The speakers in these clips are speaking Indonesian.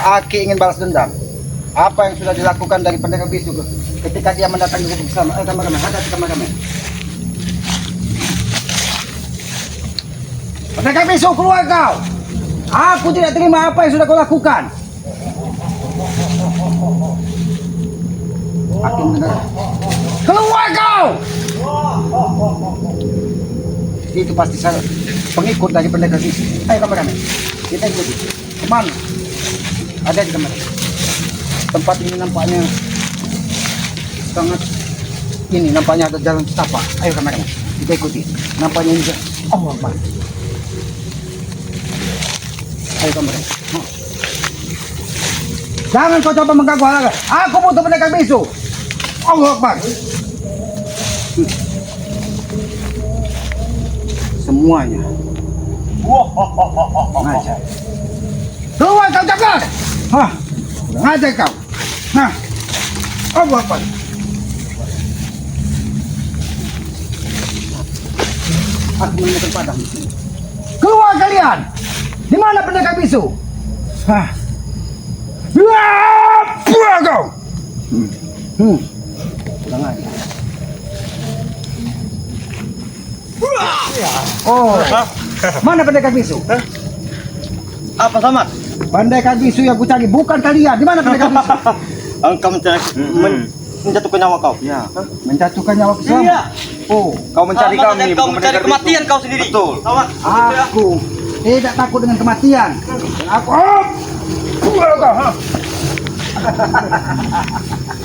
Aki ingin balas dendam. Apa yang sudah dilakukan dari pendekar bisu ketika dia mendatangi gubuk bersama? Kameramen, hadapi kameramen. Pendekar bisu, keluar kau! Aku tidak terima apa yang sudah kau lakukan. Aki mendengar. Keluar kau! Itu pasti saya pengikut dari pendekar bisu. Ayo kameramen, kita ikuti. Kemana? Ada di kamar. Tempat ini nampaknya sangat ini, nampaknya ada jalan setapak. Ayo kameramen, kita ikuti. Nampaknya ini Allah Akbar. Ayo kameramen. Jangan kau coba mengganggu hal. Aku butuh pendekar bisu. Allah Akbar. Semuanya. Ngajar. Keluar kau jangan. Hah. Ngajar kau. Nah. Allah Akbar. Aku menemukan padang di sini. Keluar kalian. Di mana pendekar bisu? Hah. Buah kau. Pulang aja. Oh, mana pendekar bisu? Apa Samad? Pendekar bisu yang ku cari bukan kalian. Di mana pendekar bisu? Engkau mencari menjatuhkan nyawa kau. Ya, menjatuhkan nyawa Islam. Iya. Oh, Kau mencari kami, kau bukan mencari pendekar kematian bisu. kau sendiri. Betul. Samad. aku tidak takut dengan kematian. Aku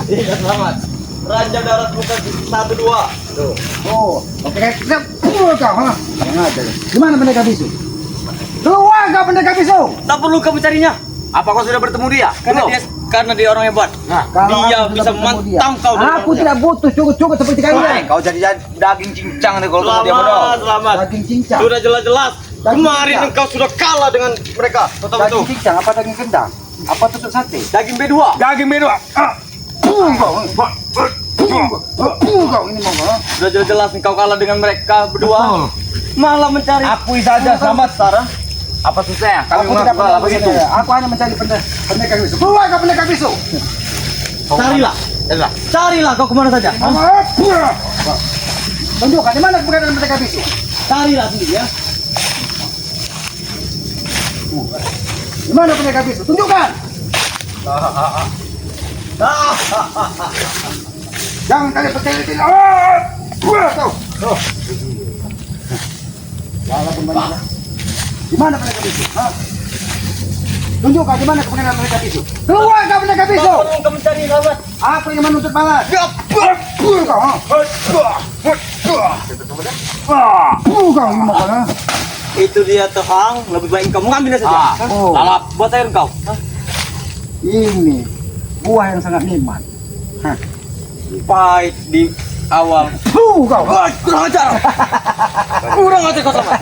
Iya, Samad. Raja darat bukan 1-2. Tuh. oh, oke, siap. Kau, ha? Yang ada. Di mana pendekar bisu? Keluar kau pendekar bisu. Tak perlu kau mencarinya. Apa kau sudah bertemu dia? Karena dia orang hebat. Nah, Kalau Dia aku bisa sudah bertemu dia, mantang kau dari Aku orangnya. tidak butuh cukup-cukup seperti kalian. kau jadi daging cincang nih kalau ketemu dia bodoh. Selamat. Daging cincang. Sudah jelas-jelas. Daging Kemarin cincang. engkau sudah kalah dengan mereka. Tahu Daging itu? cincang apa daging kendang? Apa tusuk sate? Daging B2. Daging beda. Kau ini mau ha? Sudah jelas engkau kalah dengan mereka berdua. Malah mencari. Akui saja Samad. Sarah. Apa susahnya? Kami Aku tidak pernah begitu. begitu. Aku hanya mencari pendekar bisu. Keluar kau pendekar bisu. Carilah. Carilah kau kemana saja. Tunjukkan di mana keberadaan pendekar bisu. Carilah sendiri ya. Di mana pendekar bisu? Tunjukkan. Jangan kalian percaya tidak. Kau. Walaupun banyak. Di mana pendekar bisu? Ha? Tunjukkan di mana keberadaan pendekar bisu. Keluar kau pendekar bisu. Kau mencari sahabat. Aku ingin menuntut balas. Kau, ha? Kau ini mau kau, ha? Itu dia Tohang. Lebih baik kau mengambilnya saja. Oh. Lalap. Buat saya engkau. Ini buah yang sangat nikmat. Hah. Pahit di awal. Kau. Kurang ajar. Kurang ajar kau sama.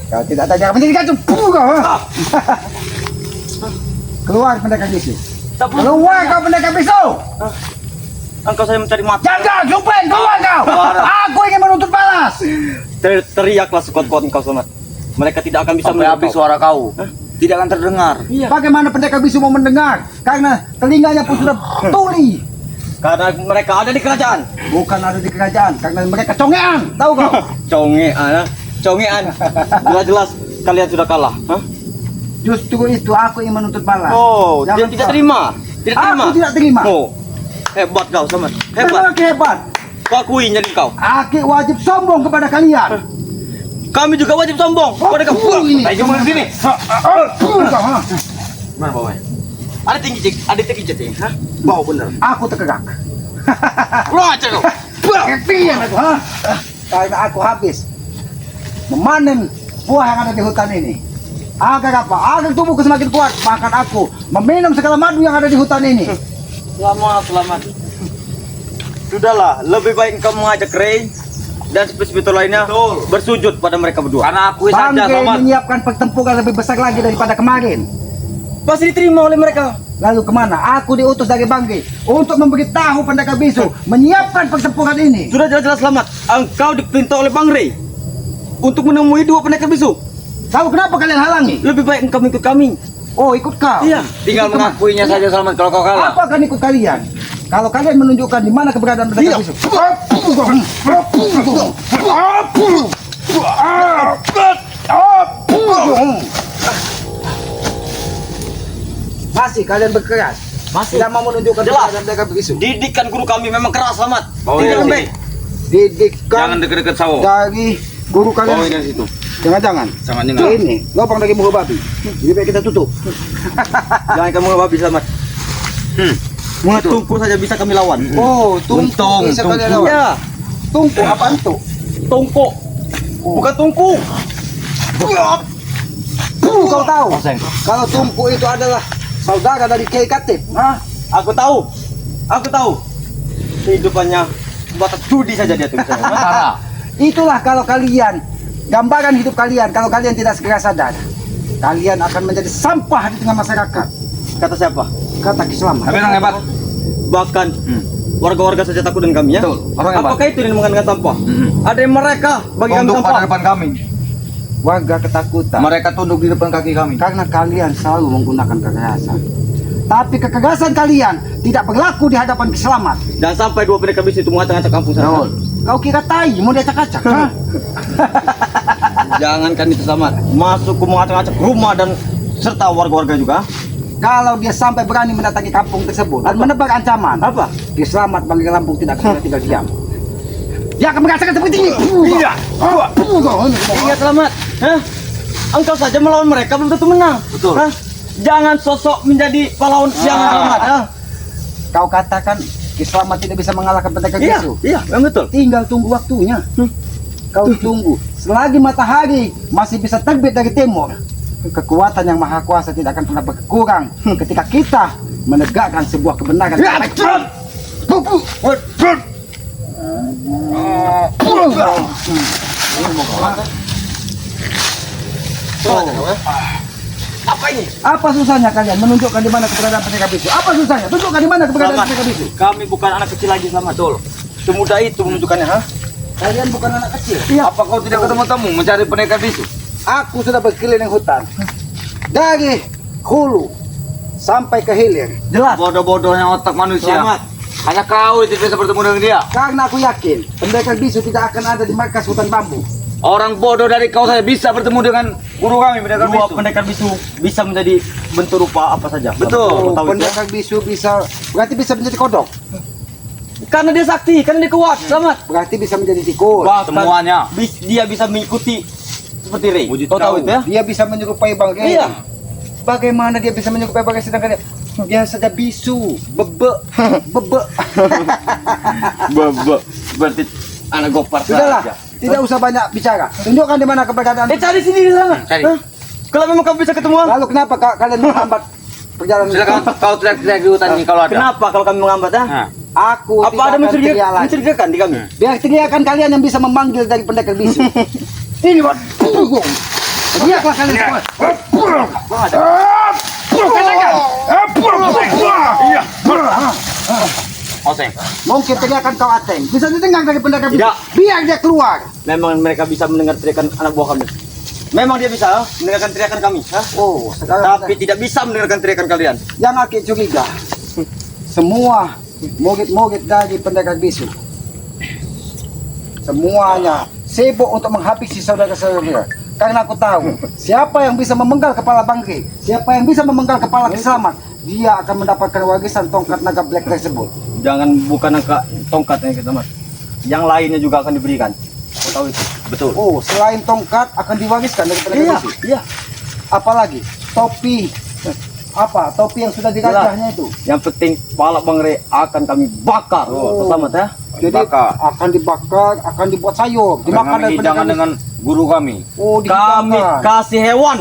Kau tidak tahu cara menjadi kacau. Kau. Ha? Keluar pendekar bisu. Tak perlu. Keluar kau pendekar bisu. Engkau saya mencari mati. Jangan, sumpah, keluar kau. Aku ingin menuntut balas. Teriaklah sekuat-kuat engkau Samad. Mereka tidak akan bisa Sampai habis suara kau. Tidak akan terdengar. Iya. Bagaimana pendekar bisu mau mendengar? Karena telinganya pun sudah tuli. Karena mereka ada di kerajaan. Bukan ada di kerajaan, karena mereka congean. Tahu kau? Congean. Congean. Jelas-jelas kalian sudah kalah. Hah? Justru itu aku ingin menuntut balas. Oh, Jangan tidak kau. terima. Tidak terima. Aku tidak terima. Oh. Hebat kau Samad. Hebat. Memang hebat. Kau akui jadi kau. Aki wajib sombong kepada kalian. Kami juga wajib sombong kepada kau. Ini. Ayo cuma di sini. Kau, ha? Mana bawahnya? Ada tinggi cik, ada tinggi cik. Hah? Bau bener. Aku tergerak. Kurang ajar kau. Kepian aku, ha? Karena aku habis memanen buah yang ada di hutan ini. Agar apa? Agar tubuhku semakin kuat. Makan aku meminum segala madu yang ada di hutan ini. Selamat. Sudahlah, lebih baik engkau mengajak Ray dan spesifitor lainnya bersujud pada mereka berdua. Karena akui saja Bangke Samad. menyiapkan pertempuran lebih besar lagi daripada kemarin. Pasti diterima oleh mereka. Lalu kemana? Aku diutus dari Bangke untuk memberitahu pendekar bisu menyiapkan pertempuran ini. Sudah jelas-jelas selamat. Engkau diperintah oleh Bang Ray untuk menemui 2 pendekar bisu. Tahu kenapa kalian halangi? Lebih baik engkau mengikut kami. Oh, ikut kau. Iya. Tinggal Ikut teman. mengakuinya saja Selamat kalau kau kalah. Apa akan ikut kalian? Kalau kalian menunjukkan di mana keberadaan pendekar bisu. Masih kalian berkeras. Masih. Tidak mau menunjukkan Jelas. keberadaan pendekar bisu. Didikan guru kami memang keras Selamat. Bawa Tidak dari lembek. sini. Didikan Jangan dekat-dekat sawo. dari guru Bawa kalian. dari situ. Jangan-jangan. Sangat dengar. Ini lubang dari muka babi. Jadi baik kita tutup. Jangan kamu babi Selamat. Mulut tungku saja bisa kami lawan. Oh, tungku. Untung, Bisa kalian tungku. lawan. Ya, Tungku apaan tuh? tungku. Bukan tungku. Kau tahu? Oseng. Kalau Tungku itu adalah saudara dari Kiai Katib. Hah? Aku tahu. Aku tahu. Kehidupannya sebatas judi saja dia tuh misalnya. Parah. Itulah kalau kalian, gambaran hidup kalian, kalau kalian tidak segera sadar, kalian akan menjadi sampah di tengah masyarakat. Kata siapa? Kata Ki Slamet. Tapi orang hebat. Bahkan warga-warga saja takut dengan kami ya. Betul, orang hebat. Apakah itu yang mengandalkan sampah? Ada yang mereka bagi kami Tunduk sampah. pada depan kami. Warga ketakutan Mereka tunduk di depan kaki kami. karena kalian selalu menggunakan kekerasan. Tapi kekerasan kalian tidak berlaku di hadapan Ki Slamet. Dan sampai dua pendekar bis itu mengacak-acak kampung sana. Betul. Kau kira tai mau diacak-acak? Hah? Jangankan itu Selamat. Masuk ke mengacak-acak rumah dan serta warga-warga juga. Kalau dia sampai berani mendatangi kampung tersebut dan menebar ancaman, Apa? Ki Slamet Banggai Lampung tidak akan tinggal diam. Dia akan merasakan seperti ini. Iya. Ingat Selamat. Hah? Engkau saja melawan mereka belum tentu menang. Betul. Hah? Jangan sosok menjadi pahlawan siangan Selamat. Hah? Kau katakan Ki Slamet tidak bisa mengalahkan pendekar Iya, bisu. iya, memang betul. Tinggal tunggu waktunya. Kau tunggu. Selagi matahari masih bisa terbit dari timur, kekuatan yang maha kuasa tidak akan pernah berkurang ketika kita menegakkan sebuah kebenaran. Apa ini? Apa susahnya kalian menunjukkan di mana keberadaan pendekar bisu? Apa susahnya? Tunjukkan di mana keberadaan Selamat. pendekar bisu. Kami bukan anak kecil lagi Selamat. Betul. Semudah itu menunjukkannya, ha? Kalian bukan anak kecil. Iya. Apa kau tidak ketemu temu mencari pendekar bisu? Aku sudah berkeliling hutan dari hulu sampai ke hilir. Jelas. Bodoh-bodohnya otak manusia. Selamat. Hanya kau yang tidak bisa bertemu dengan dia. Karena aku yakin pendekar bisu tidak akan ada di markas hutan bambu. Orang bodoh dari kau saja bisa bertemu dengan guru kami pendekar Dua bisu. pendekar bisu bisa menjadi bentuk rupa apa saja. Betul. Kau tahu itu ya? Pendekar bisu bisa berarti bisa menjadi kodok. Karena dia sakti, karena dia kuat. Selamat. Berarti bisa menjadi tikus. Bahkan Semuanya. dia bisa mengikuti seperti Ray. Wujud Kau tahu kau. itu ya? Dia bisa menyerupai Bang Ray. Iya. Bagaimana dia bisa menyerupai Bang Ray sedangkan dia saja bisu, bebe, bebe. Bebe. Berarti anak gopar Sudahlah, saja. tidak usah banyak bicara. Tunjukkan di mana keberadaan. Cari sendiri sana. Cari. Hah? Kalau memang kamu bisa ketemu, Lalu kenapa kalian menghambat perjalanan? Silakan kau teriak-teriak di hutan ini kalau ada. kenapa kalau kami menghambat? Ha? Nah. Aku Apa tidak ada akan teriak lagi. mencurigakan di kami? Biar teriakan kalian yang bisa memanggil dari pendekar bisu. Ini buat punggung. Teriaklah kalian semua. Oseng. Mungkin teriakan kau Ateng bisa didengar dari pendekar bisu. Tidak. Biar dia keluar. Memang mereka bisa mendengar teriakan anak buah kami. Memang dia bisa mendengarkan teriakan kami. Ha? Oh, sekarang Tapi tidak bisa mendengarkan teriakan kalian. yang aku curiga, semua murid-murid dari pendekar bisu, semuanya sibuk untuk menghabisi saudara-saudara. Karena aku tahu siapa yang bisa memenggal kepala Bangke, siapa yang bisa memenggal kepala Ki Slamet, dia akan mendapatkan warisan tongkat naga black tersebut. Jangan bukan angka tongkat yang kita mas. Yang lainnya juga akan diberikan. Kau tahu itu? Betul. Oh, selain tongkat akan diwariskan dari pendekar Iya, bisu. iya. Apalagi topi, apa topi yang sudah dirajahnya itu. Yang penting kepala Bang Re akan kami bakar. Oh. Selamat ya. Jadi Dibakar. akan dibakar, akan dibuat sayur, dimakan Kami dari pendekar jangan bisu. dengan guru kami. Oh, Kami dihidangkan. kasih hewan.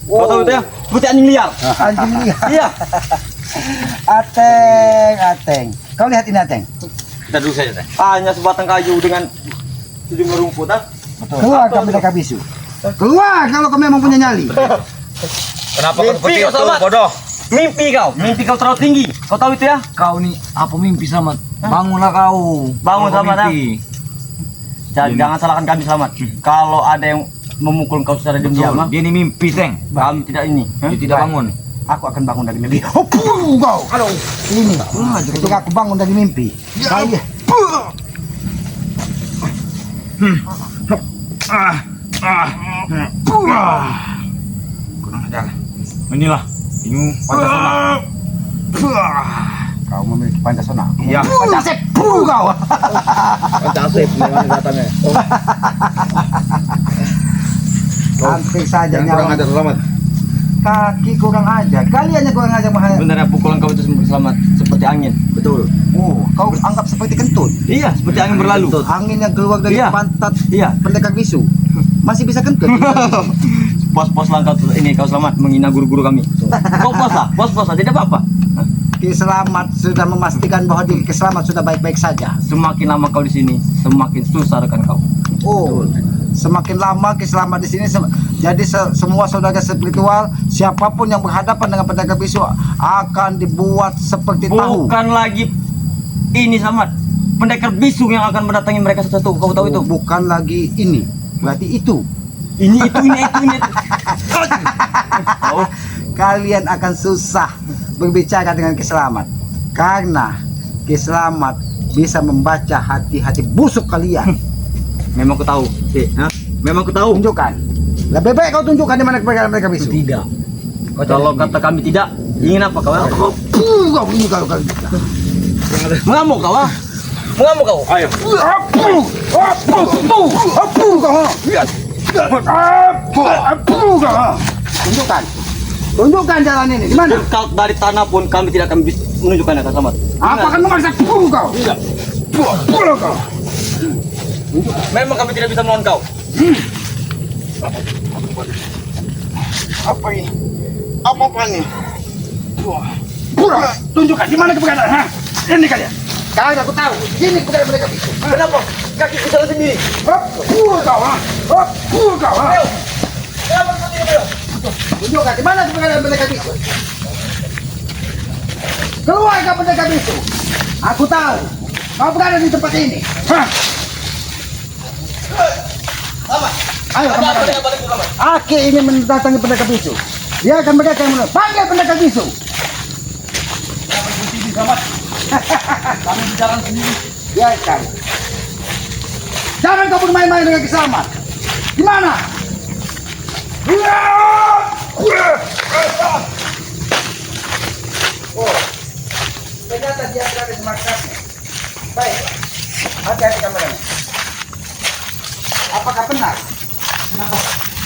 Kau tahu itu ya? Seperti anjing liar. Anjing lihat. Iya. Ateng. Kau lihat ini Ateng. Kita dulu saja teh. Hanya sebatang kayu dengan sejumlah rumput. Ha? Keluar kau pendekar bisu. Keluar kalau kau memang punya nyali. Kenapa kau Mimpi seperti kau, itu, Selamat. bodoh? Mimpi kau terlalu tinggi. Kau tahu itu ya? Kau nih apa mimpi Slamet? Bangunlah kau. Bangun, Apa Slamet, mimpi? Jangan salahkan kami Selamat. Kalau ada yang memukul kau secara diam-diam, Betul. Dia ini mimpi, Teng. kami tidak ini. Dia tidak bangun. aku akan bangun dari mimpi. Kau. Kalau ini, ketika aku bangun dari mimpi, kalian Kurang ajar. Inilah ilmu Pancasila. kau memiliki Pancasila. Iya. Pancasep, kau. Pancasila memang datangnya. Hampir saja Jangan kurang nyawa. ajar selamat. Kaki kurang ajar. Kalian yang kurang ajar bahaya. Sebenarnya pukulan kau itu selamat seperti angin. Betul. Oh, kau anggap seperti kentut. Iya, seperti angin berlalu. Angin yang keluar dari Iya. pantat Iya. pendekar bisu. Masih bisa kentut. Pos-pos lah kau ini kau selamat menghina guru-guru kami. Kau pos lah, tidak apa-apa. Ki Selamat sudah memastikan bahwa diri Ki Selamat sudah baik-baik saja. Semakin lama kau di sini, semakin susah rekan kau. Oh, semakin lama Ki Selamat di sini jadi semua saudara spiritual siapapun yang berhadapan dengan pendekar bisu akan dibuat seperti tahu. Bukan lagi ini Selamat. Pendekar bisu yang akan mendatangi mereka satu-satu. Kau tahu itu? Bukan lagi ini, berarti itu. Ini itu. Oh, Kalian akan susah berbicara dengan Ki Selamat karena Ki Selamat bisa membaca hati-hati busuk kalian. memang ku tahu. Memang ku tahu. Tunjukkan. Lebih baik kau tunjukkan di mana keberadaan mereka bisu. Tidak. Kalau kata kami tidak, ingin apa kau? Kau ini kalau Mengamuk kau, ah? Mengamuk kau. Ayo. Tunjukkan jalan ini di mana? Dekat dari tanah pun kami tidak akan bisa menunjukkan kata Selamat. Apa akan memaksa kau? Tidak. Kau. Memang kami tidak bisa melawan kau. Apa ini? Apa ini? Tunjukkan di mana keberadaan? Ha? Ini kalian. Kalian aku tahu. Ini keberadaan mereka bisu. Kenapa? Kaki ku jalan sendiri. Kau, ha? Kau, ha? Kenapa kau tidak bela? Tunjukkan di mana keberadaan pendekar bisu. Keluar ke pendekar bisu. Aku tahu. Kau berada di tempat ini. Hah? Ayo kemana? Aki ingin mendatangi pendekar bisu. Dia akan mereka yang menang. Panggil pendekar bisu. Kami bicara sendiri. Biarkan. Jangan kau bermain-main dengan Ki Selamat. Di mana? Oh, ternyata dia berada di markasnya. Baik, hati-hati kameranya. Apakah benar? Kenapa?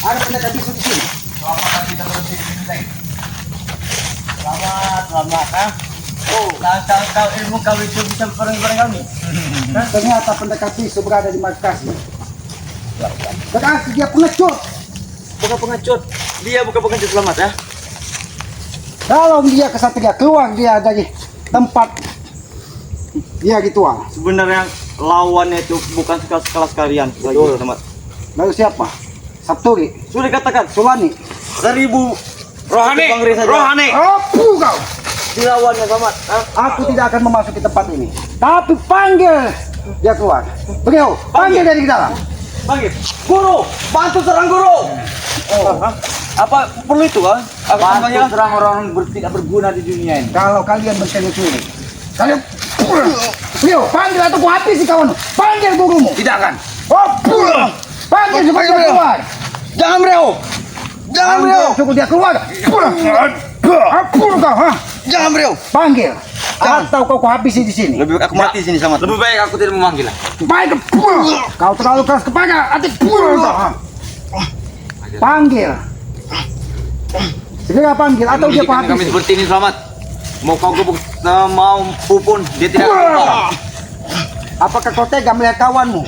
Ada pendekar bisu di sini. Apakah kita berhenti di sini? Selamat, ah. Oh, tahu ilmu kau itu bisa bareng-bareng kami. Ternyata pendekar bisu berada di markasnya. Berarti dia pengecut. Bukan pengecut. Dia bukan pengecut Selamat, ya. Kalau dia kesatria keluar dia dari tempat dia ritual. Sebenarnya lawannya itu bukan sekelas kalian. Selamat. Lalu siapa? Sabturi, Sudah dikatakan Sulani. 1000 Rohani. Rohani. Apa kau? dilawannya Selamat. Aku tidak akan memasuki tempat ini. Tapi panggil dia keluar. Beliau, panggil dari dalam. Panggil. Guru, bantu serang guru. Oh, Apa perlu itu kan? Apa namanya? serang orang tidak berguna di dunia ini. kalau kalian berkeli-keli, kalian beliau, panggil atau ku habisi kawan. Panggil gurumu. Tidak akan. Oh, panggil supaya dia keluar. Jangan beliau. Jangan beliau. Suruh dia keluar. Apa kau, ha? Jangan beliau. Panggil. Atau kau habisi di sini. Lebih baik aku mati sini Selamat. Lebih baik aku tidak memanggil. Baik, kau terlalu keras kepala. Hati, panggil. Segera panggil atau dia kau Kami habisi. seperti ini Selamat. Mau kau gebuk mau pupun dia tidak akan mau. Apakah kau tega melihat kawanmu?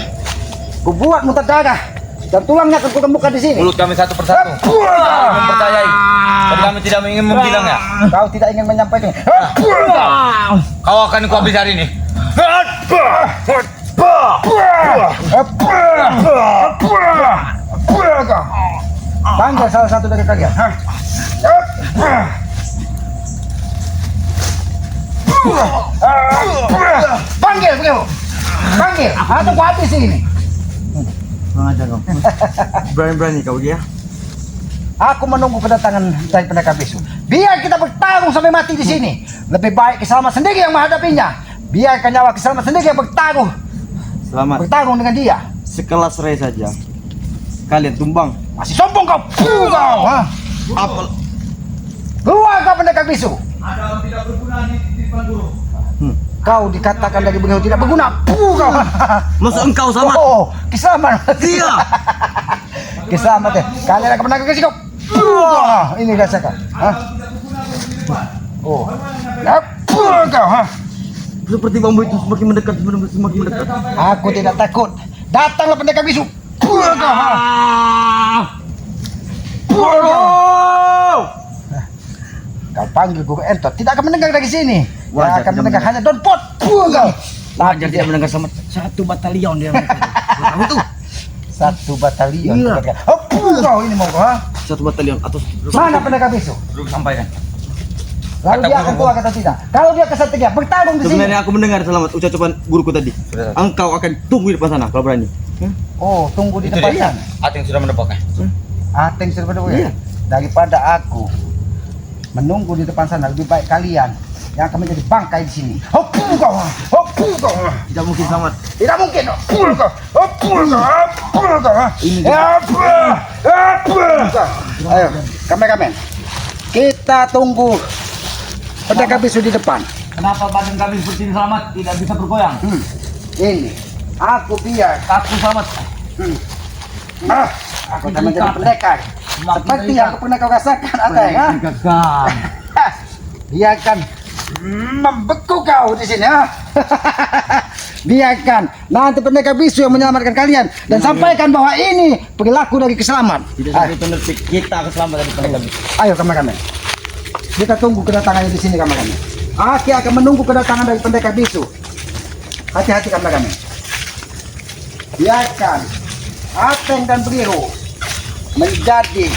Ku buat muntah darah dan tulangnya akan kutemukan di sini. Mulut kami satu persatu. Kami mempercayai. Tapi kami tidak ingin membilangnya. Kau tidak ingin menyampaikan. Kau akan ku habis hari ini. Panggil salah satu dari kalian. Panggil, beliau. Panggil atau ku habisi ini. Berani kau dia. Aku menunggu kedatangan dari pendekar bisu. Biar kita bertarung sampai mati di sini. Lebih baik Kiselamat sendiri yang menghadapinya. Biarkan nyawa Kiselamat sendiri yang bertarung dengan dia. Sekelas Ray saja. Kalian tumbang. Masih sombong kau. Kau, ha? Apa? Keluar kau pendekar bisu. Ada orang tidak berguna di depan guru. Kau dikatakan dari beliau tidak berguna. Kau. Masa engkau sama? Oh, Kiselamat. Iya. Kiselamat ya. Kalian akan menangkap kau. Ini rasakan. Ha? Oh. Ya, kau, ha? Seperti bambu itu semakin mendekat. Aku tidak takut. Datanglah pendekar bisu. Kau, ha? Kau panggil guru entot, tidak akan mendengar dari sini. Wajar, Yang akan tidak mendengar hanya donpot. Kau. Wajar tidak mendengar sama satu batalion dia. Kamu tuh. Satu batalion. Iya. Oh, kau ini mau kau, ha? Satu batalion atau Mana pendekar bisu? Belum sampaikan. Lalu dia akan keluar atau tidak? Kalau dia kesatria, bertarung di sini. Sebenarnya aku mendengar Selamat ucapan guruku tadi. Engkau akan tunggu di depan sana kalau berani. Oh, tunggu di depan sana. Ateng sudah mendapatkan. Ateng sudah berdua. Iya. Daripada aku menunggu di depan sana, lebih baik kalian yang akan menjadi bangkai di sini. Hoppu kau, hoppu kau. Tidak mungkin Selamat. Tidak mungkin. Hoppu kau, hoppu kau, hoppu kau. Ayo, kameramen. Kita tunggu pendekar bisu di depan. Kenapa badan kami seperti ini Selamat tidak bisa bergoyang? Ini, aku biar. Aku Selamat. Aku akan menjadi pendekar. Seperti yang aku pernah kau rasakan, Ateng. Ha? Gagal. Biarkan membeku kau di sini. Ha? Biarkan nanti pendekar bisu yang menyelamatkan kalian dan sampaikan bahwa ini perilaku dari Kiselamat. Tidak sampai penerbit kita keselamatan dari pendekar bisu. Ayo kameramen. Kita tunggu kedatangannya di sini kameramen. Aki akan menunggu kedatangan dari pendekar bisu. Hati-hati kameramen. Biarkan Ateng dan Briho menjadi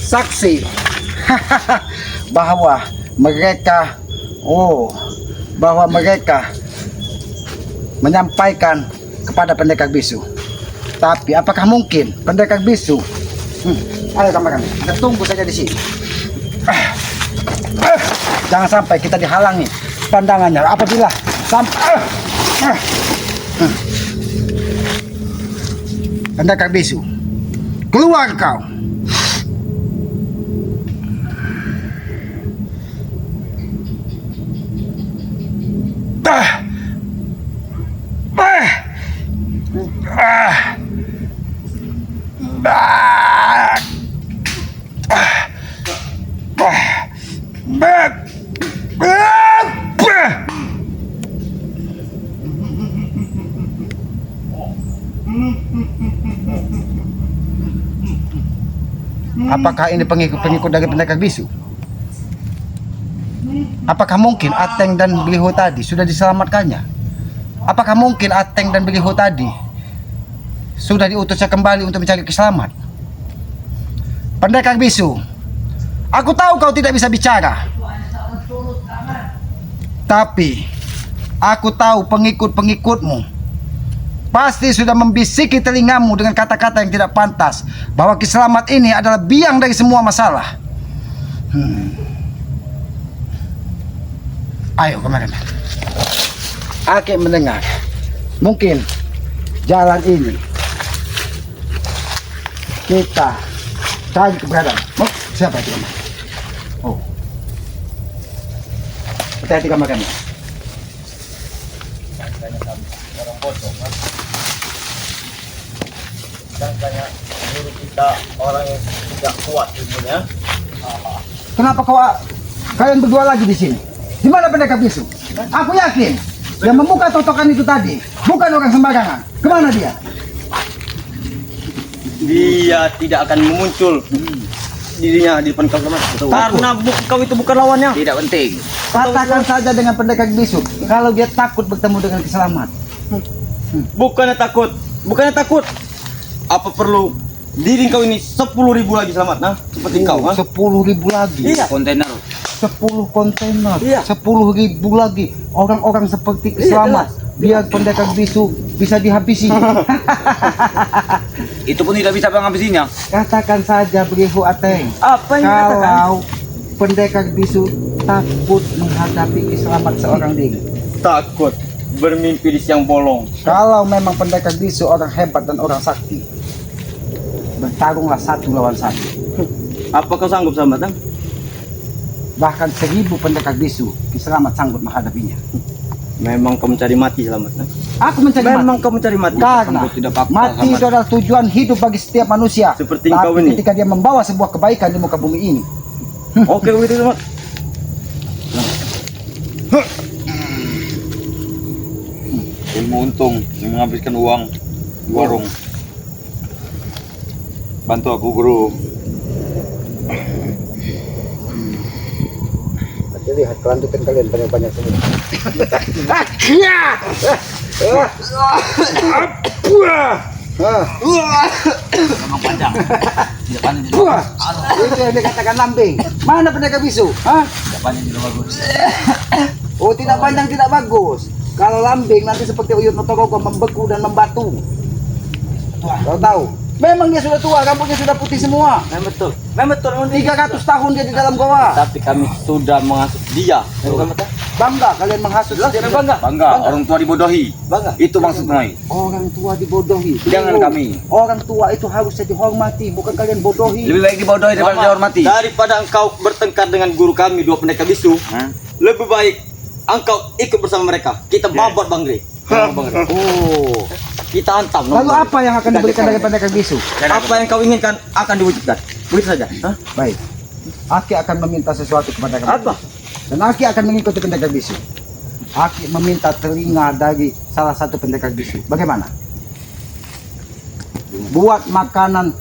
saksi bahwa mereka menyampaikan kepada pendekar bisu. Tapi apakah mungkin pendekar bisu? Ayo kameramen, kita tunggu saja di sini. Jangan sampai kita dihalangi pandangannya apabila sampai pendekar bisu, keluar kau. Apakah ini pengikut dari pendekar bisu? Apakah mungkin Ateng dan Biliho tadi sudah diselamatkannya? Apakah mungkin Ateng dan Biliho tadi sudah diutusnya kembali untuk mencari Kiselamat? Pendekar bisu, aku tahu kau tidak bisa bicara, tapi aku tahu pengikut-pengikutmu pasti sudah membisiki telingamu dengan kata-kata yang tidak pantas bahwa Kiselamat ini adalah biang dari semua masalah. Ayo kemarin. Aki mendengar. Mungkin jalan ini kita cari keberadaan. Oh, siapa itu kamar? Oh, hati-hati kamar. Sedangkan guru kita orang yang tidak kuat ilmunya. Kenapa kalian berdua lagi di sini? Di mana pendekar bisu? Aku yakin yang membuka totokan itu tadi bukan orang sembarangan. Kemana dia? Dia tidak akan muncul dirinya di depan kau Selamat. Karena kau itu bukan lawannya. Tidak penting. Katakan saja dengan pendekar bisu kalau dia takut bertemu dengan Kiselamat. Bukannya takut. Apa perlu diri kau ini 10.000 lagi Selamat, nah? Seperti kau, ha? 10.000 lagi. Iya. Kontainer. 10 kontainer. Iya. 10.000 lagi. Orang-orang seperti Iya, Kiselamat biar pendekar bisu bisa dihabisi. Itu pun tidak bisa menghabisinya. Katakan saja beliau Ateng. Apa yang dikatakan? Kalau pendekar bisu takut menghadapi kiselamat seorang diri. Takut bermimpi di siang bolong. Kalau memang pendekar bisu orang hebat dan orang sakti, bertarunglah 1 lawan 1. Apa kau sanggup sama Tang? Bahkan 1000 pendekar bisu, kiselamat sanggup menghadapinya. Memang kau mencari mati selamat Tang. Aku mencari Memang mati. kau mencari mati. Karena Aku tidak apa-apa, mati Selamat. itu adalah tujuan hidup bagi setiap manusia. Seperti Tapi engkau ini. ketika dia membawa sebuah kebaikan di muka bumi ini, Oke begitu selamat. Ilmu untung yang menghabiskan uang di warung. Bantu aku guru. lihat kelanjutan kalian banyak-banyak semua. Memang panjang. Tidak panjang juga. Itu yang dikatakan lambing. Mana pendekar bisu? Hah? Tidak panjang juga bagus. Oh, tidak panjang tidak bagus. Kalau lambing nanti seperti Uyut Notorogo membeku dan membatu. Kau tahu? Memang dia sudah tua, rambutnya sudah putih semua. Memang betul. Memang betul. 300 tahun dia di dalam goa. Tapi kami sudah menghasut dia. Bukan betul? Bangga kalian menghasut dia. Bangga. Bangga, orang tua dibodohi. Bangga. Itu maksudnya. Orang tua dibodohi. Jangan Tunggu. kami. Orang tua itu harusnya dihormati, bukan kalian bodohi. Lebih baik dibodohi daripada Selamat. dihormati. Daripada engkau bertengkar dengan guru kami 2 pendekar bisu, Hah? lebih baik engkau ikut bersama mereka. Kita babat Bang Gre. Bang Gre. Oh. Kita hantam. Lalu apa yang akan diberikan dari pendekar bisu? Apa yang kau inginkan akan diwujudkan. Begitu saja. Hah? Baik. Aki akan meminta sesuatu kepada kamu. Apa? Dan Aki akan mengikuti pendekar bisu. Aki meminta telinga dari salah satu pendekar bisu. Bagaimana? Buat makanan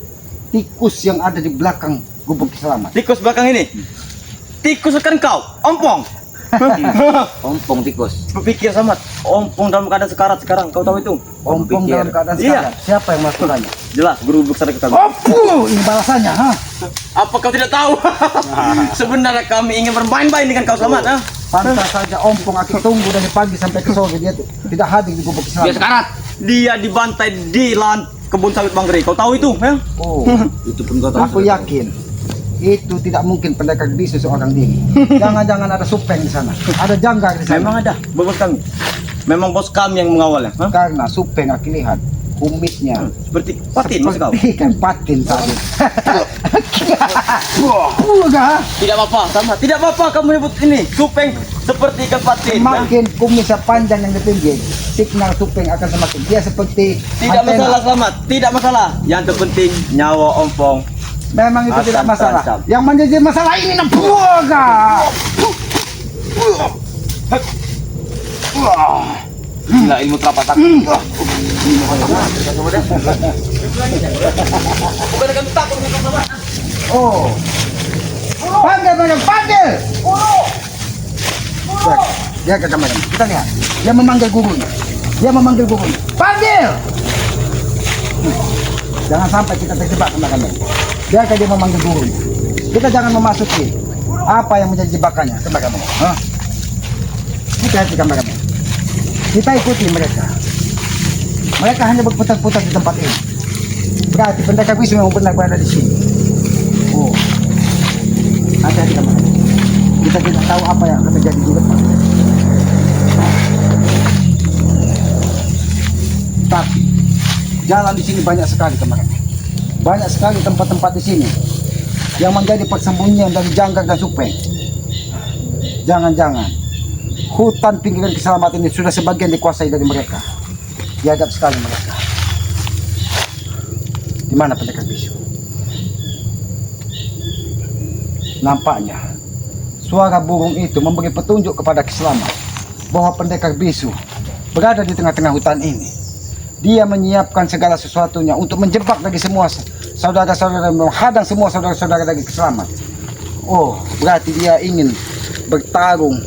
tikus yang ada di belakang gubuk selamat. Tikus belakang ini. Tikus akan kau. Ompong. Ompong tikus. Berpikir Samad. Ompong dalam keadaan sekarat sekarang. Kau tahu itu? Ompong pikir. dalam keadaan Iya. sekarat. Siapa yang melakukannya? Jelas guru besar kita. Ini balasannya, ha? Apa kau tidak tahu? Sebenarnya kami ingin bermain-main dengan kau Samad. Ha? Pantas saja Ompong Aki tunggu dari pagi sampai ke sore dia tidak hadir di gubuk Dia selamat. sekarat. Dia dibantai di lahan kebun sawit Bang Gre. Kau tahu itu? Ya? Oh, Itu pun kau tahu. aku yakin itu tidak mungkin pendekar bisu seorang diri. Jangan-jangan ada supeng di sana. Ada janggar di sana. Memang ada. Bos kami. Memang bos kami yang mengawalnya. Ha? Karena supeng Aki lihat kumisnya Seperti patin maksud kau? seperti ikan patin tadi. Enggak. Tidak apa-apa sama. Tidak apa-apa kamu nyebut ini. Supeng seperti ikan patin. Semakin kumisnya panjang yang ditinggi, signal supeng akan semakin. Dia seperti Tidak antena. masalah Selamat. Tidak masalah. Yang terpenting nyawa Ompong. Memang itu Akan tidak masalah. terancam. Yang menjadi masalah ini buah. Gila ilmu telapak tangan. Bukan kami takut dengan Selamat. Oh. Panggil. Dia ke kamar. Kita lihat. Dia memanggil gurunya. Panggil. Jangan sampai kita terjebak sama kami. Biarkan dia memanggil gurunya. Kita jangan memasuki apa yang menjadi jebakannya sama kami. Hah? Kita lihat di kamar kami. Kita ikuti mereka. Mereka hanya berputar-putar di tempat ini. Berarti pendekar bisu memang benar berada di sini. Oh. Hati-hati kamar. Kita tidak tahu apa yang akan terjadi di depan. Tapi jalan di sini banyak sekali kemarin. Banyak sekali tempat-tempat di sini yang menjadi persembunyian dari janggar dan supeng. Jangan-jangan hutan pinggiran keselamatan ini sudah sebagian dikuasai dari mereka. Biadab sekali mereka. Di mana pendekar bisu? Nampaknya suara burung itu memberi petunjuk kepada Kiselamat bahwa pendekar bisu berada di tengah-tengah hutan ini. Dia menyiapkan segala sesuatunya untuk menjebak dari semua saudara-saudara, menghadang semua saudara-saudara dari Kiselamat. Oh, berarti dia ingin bertarung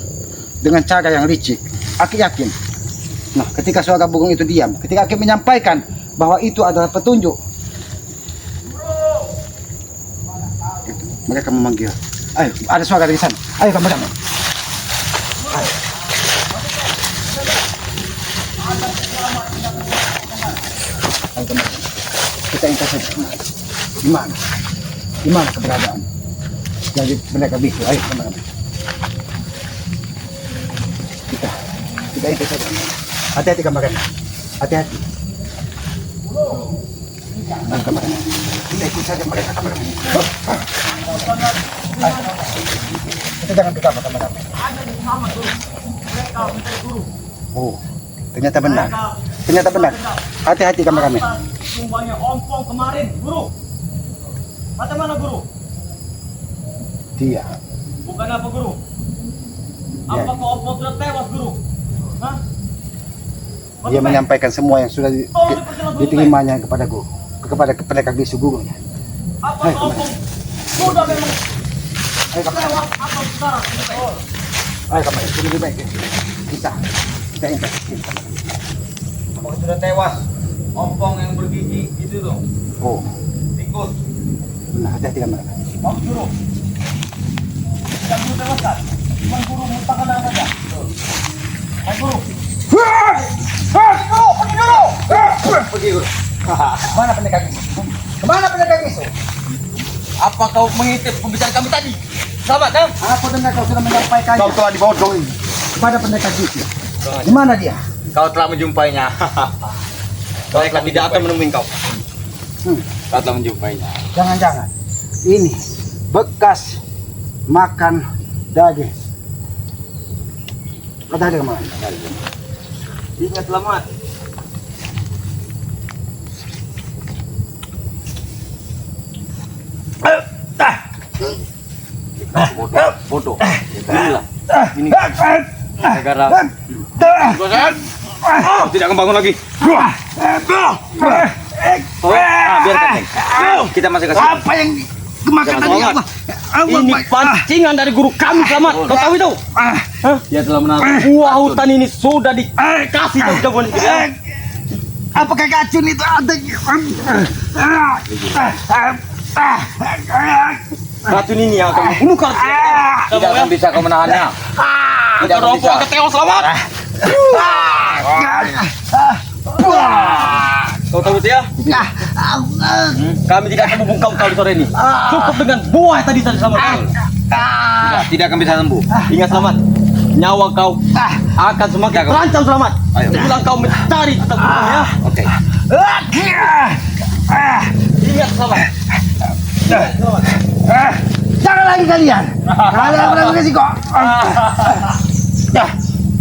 dengan cara yang licik. Aki yakin. Nah, ketika suara burung itu diam, ketika Aki menyampaikan bahwa itu adalah petunjuk, mereka memanggil. Ayo, ada suara dari sana. Ayo kamu. Ayo kemari. Kita intercept. Di mana? Di mana keberadaan? Jadi mereka bisu. Ayo kemari. Kita intercept. Hati-hati kemarin. Hati-hati. Ayo kemari. Kita ikut saja mereka kemarin. Kita jangan gegabah kemarin. Oh, ternyata benar. Ternyata benar. Hati-hati kameramen. Tumbangnya ompong kemarin, guru. Mata mana guru? Dia. Bukan apa guru? Ya. Apakah ompong sudah tewas guru? Hah? Dia menyampaikan semua yang sudah diterimanya kepada pendekar bisu gurunya. Apakah ompong sudah memang Ayo kameramen. tewas atau sekarang? Ayo kameramen. Lebih baik kita intercept. Apakah sudah tewas? Ompong yang bergigi itu tuh. Oh, Tikus. benar. Hati-hati kameramen. Mau guru? Tidak guru tewas kan? Cuma guru muntahkan darah saja. Ayo guru. Pergi guru. Mana pendekar bisu? Kemana pendekar bisu? Apa kau mengintip pembicaraan kami tadi? Selamat, Dam. Aku dengar kau sudah menyampaikannya Kau telah dibodohi. kepada pendekar bisu. Di mana dia? Kau telah menjumpainya. Mereka tidak akan menemui kau. Kau telah menjumpainya. Jangan-jangan ini bekas makan daging. Kau tadi kemana? Ingat selamat. Bodoh. Inilah. Ini negara. Kau tidak akan bangun lagi. Biarkan. Kita masih kasih. Apa yang kemakan Jangan tadi? semangat. Ini pancingan dari guru kami selamat. Kau tahu itu? Dia telah menaruh. Buah hutan ini sudah dikasih tahu jagoan itu. Apakah racun itu ada? Racun ini yang akan membunuh kau. Tidak akan bisa kau menahannya. Tidak akan bisa. Akan tewas selamat. Kau tahu itu ya? Kami tidak akan membungkam kau di sore ini. Cukup dengan buah tadi sama kau. Tidak akan bisa sembuh. Ingat selamat. Nyawa kau akan semakin terancam selamat. Ayo. Pulang kau mencari tetap ya. Oke. Ingat selamat. Jangan lagi kalian. Kalian pernah kasih kok.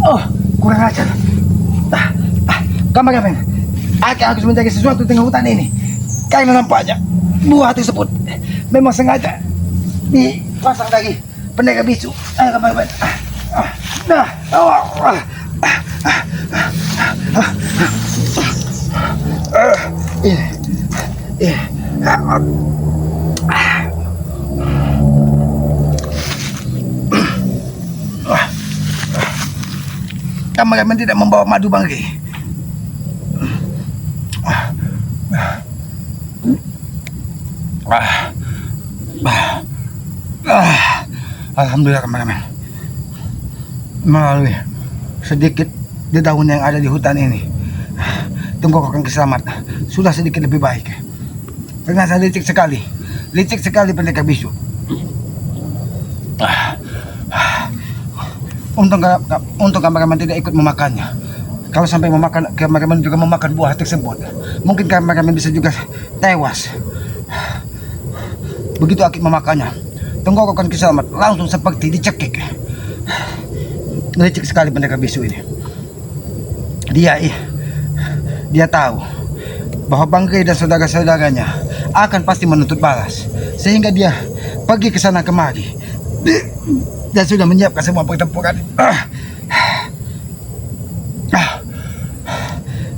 Oh, kurang ajar. Kameramen, aku harus mencari sesuatu di tengah hutan ini. Karena nampaknya buah tersebut memang sengaja dipasang dari pendekar bisu. Ayo kameramen. Kameramen tidak membawa madu bangke. Alhamdulillah kameramen. Melalui sedikit dedaunan yang ada di hutan ini, tenggorokan Kiselamat sudah sedikit lebih baik. Ternyata licik sekali pendekar bisu. Untung kameramen tidak ikut memakannya. Kalau sampai memakan, kameramen juga memakan buah tersebut, mungkin kameramen bisa juga tewas. Begitu Akik memakannya, tenggorokan Kiselamat langsung seperti dicekik. Licik sekali pendekar bisu ini. Dia tahu bahwa Bangkai dan saudara-saudaranya akan pasti menuntut balas, sehingga dia pergi ke sana kemari dan sudah menyiapkan semua pertempuran.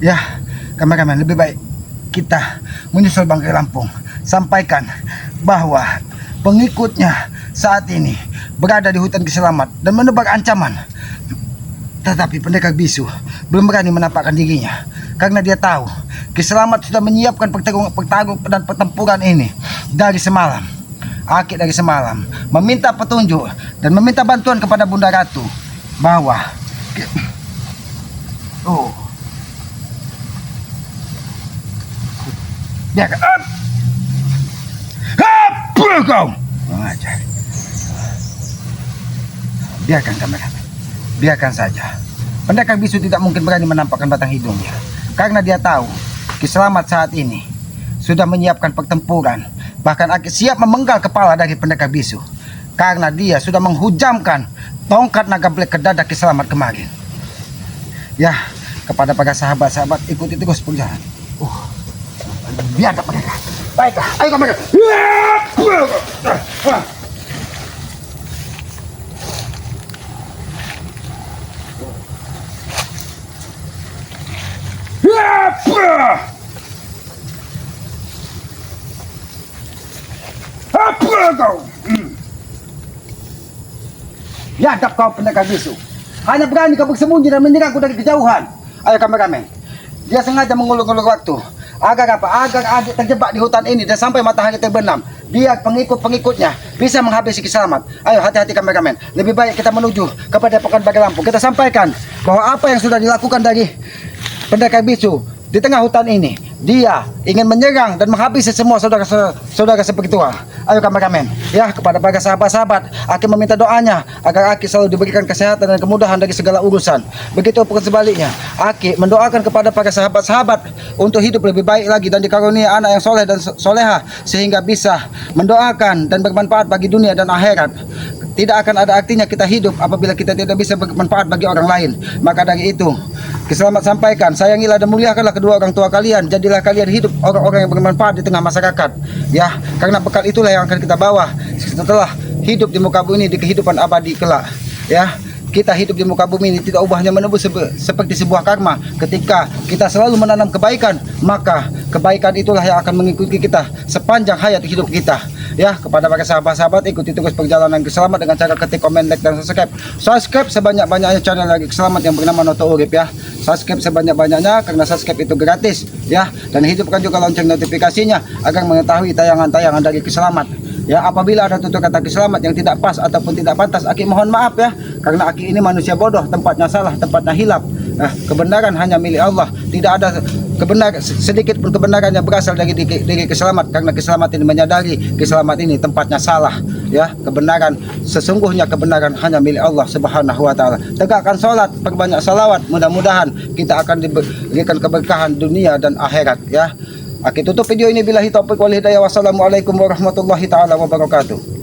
Ya, kameramen, lebih baik kita menyusul Bangkai Lampung, sampaikan bahwa pengikutnya saat ini berada di hutan Kiselamat dan menebar ancaman. Tetapi pendekar bisu belum berani menampakkan dirinya karena dia tahu Kiselamat sudah menyiapkan pertarungan dan pertempuran ini dari semalam. Akik dari semalam meminta petunjuk dan meminta bantuan kepada Bunda Ratu bahwa Biarkan. Apa kau? Mengajar. Biarkan kameramen. Biarkan saja. Pendekar bisu tidak mungkin berani menampakkan batang hidungnya. Karena dia tahu Ki Selamat saat ini sudah menyiapkan pertempuran. Bahkan Aki siap memenggal kepala dari pendekar bisu. Karena dia sudah menghujamkan tongkat naga black ke dada Ki Selamat kemarin. Ya, kepada para sahabat-sahabat, ikuti terus perjalanan. Biar tak mereka. Baiklah, ayo mereka. Apa kau? Biadab kau pendekar bisu. Hanya berani kau bersembunyi dan menyerangku dari kejauhan. Ayo kameramen. Dia sengaja mengulur-ulur waktu. Agar apa? Agar adik terjebak di hutan ini dan sampai matahari terbenam. Biar pengikut-pengikutnya bisa menghabisi Ki Selamat. Ayo hati-hati kameramen. Lebih baik kita menuju kepada Padepokan Bagai Lampung. Kita sampaikan bahwa apa yang sudah dilakukan dari pendekar bisu di tengah hutan ini, dia ingin menyerang dan menghabisi semua saudara seperti Ayo kameramen, ya, kepada para sahabat-sahabat, Aki meminta doanya agar Aki selalu diberikan kesehatan dan kemudahan dari segala urusan. Begitu pun sebaliknya, Aki mendoakan kepada para sahabat-sahabat untuk hidup lebih baik lagi dan dikarunia anak yang soleh dan soleha sehingga bisa mendoakan dan bermanfaat bagi dunia dan akhirat. Tidak akan ada artinya kita hidup apabila kita tidak bisa bermanfaat bagi orang lain. Maka dari itu, Ki Selamat sampaikan, sayangilah dan muliakanlah kedua orang tua kalian. Jadilah kalian hidup orang-orang yang bermanfaat di tengah masyarakat. Ya, karena bekal itulah yang akan kita bawa setelah hidup di muka bumi ini di kehidupan abadi kelak. Ya, kita hidup di muka bumi ini tidak ubahnya menembus seperti sebuah karma. Ketika kita selalu menanam kebaikan, maka kebaikan itulah yang akan mengikuti kita sepanjang hayat hidup kita. Ya, kepada para sahabat-sahabat, ikuti terus perjalanan Ki Selamat dengan cara ketik, komen, like, dan subscribe. Subscribe sebanyak-banyaknya channel lagi Ki Selamat yang bernama Noto Urip ya. Subscribe sebanyak-banyaknya karena subscribe itu gratis ya. Dan hidupkan juga lonceng notifikasinya agar mengetahui tayangan-tayangan dari Ki Selamat. Ya, apabila ada tutur kata Ki Selamat yang tidak pas ataupun tidak pantas, Aki mohon maaf ya. Karena Aki ini manusia bodoh, tempatnya salah, tempatnya hilap. Kebenaran hanya milik Allah. Tidak ada sedikit pun kebenaran yang berasal dari diri Ki Selamat, karena Ki Selamat ini menyadari Ki Selamat ini tempatnya salah. Ya, kebenaran sesungguhnya kebenaran hanya milik Allah Subhanahu wa taala. Tegakkan salat, perbanyak salawat, mudah-mudahan kita akan diberikan keberkahan dunia dan akhirat ya. Aki tutup video ini billahi taufiq wal hidayah. Wassalamualaikum warahmatullahi taala wabarakatuh.